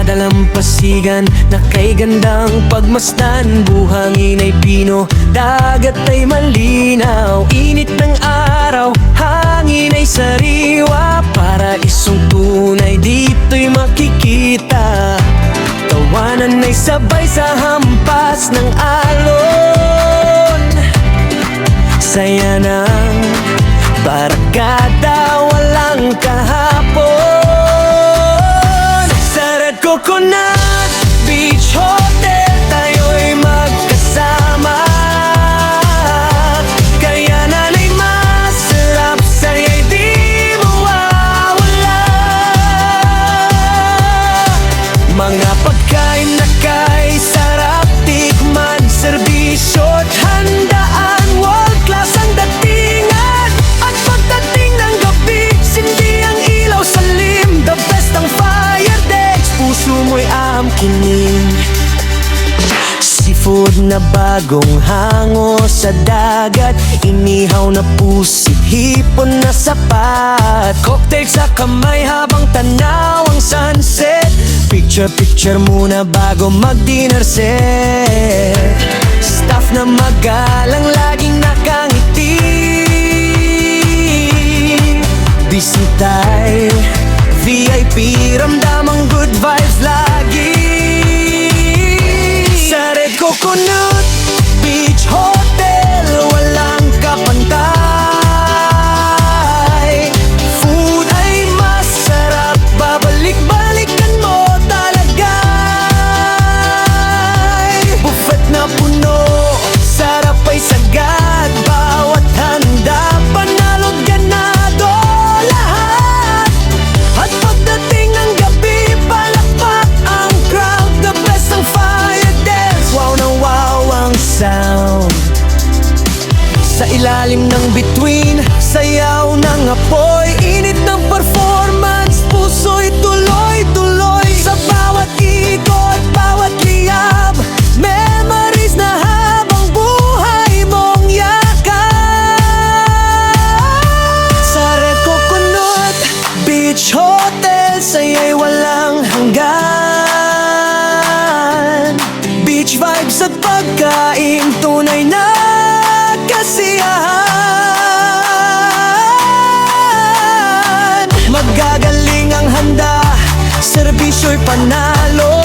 dalampasigan na kay gandang pagmasdan. Buhangin ay pino, dagat ay malinaw. Init ng araw, hangin ay sariwa. Paraisong tunay dito'y makikita. Tawanan ay sabay sa hampas ng alon. Saya ng barkada, walang kahapon. Sa Red Coconut Beach Hotel, tayo'y magkasama. Kayanan ay masarap, saya'y di mawawala. Mga pagkain na kay sarap tikman, serbisyo't handaan, world class ang datingan. At pagdating ng gabi, sindi ang ilaw sa lim. The best ang fire decks, puso mo'y aamkinin. Seafood na bagong hango sa dagat, inihaw na pusit, hipon na sapat. Cocktail sa kamay habang tanaw ang sunset. Picture muna bago mag-dinner set. Staff na magalang, laging nakangiti. Bisita'y VIP, ramdam ang good vibes lagi. Sa Red Coconut Beach Hotel, walang kapantay. Food ay masarap, babalik-balikan mo talaga. Buffet na puno, sarap ay sagad. Bawat handa, panalo't ganado lahat. At pagdating ng gabi, palakpak ang crowd. The best ang fire dance, wow na wow ang sound. Sa ilalim ng bituin, sayaw ng apoy. Init ng performance, puso'y tuloy-tuloy. Sa bawat ikot, bawat liyab, memories na habang buhay mong yakap. Sa Red Coconut Beach Hotel, saya'y walang hanggan. Beach vibes at pagkain, tunay na kasiyahan. Magagaling ang handa, serbisyo'y panalo.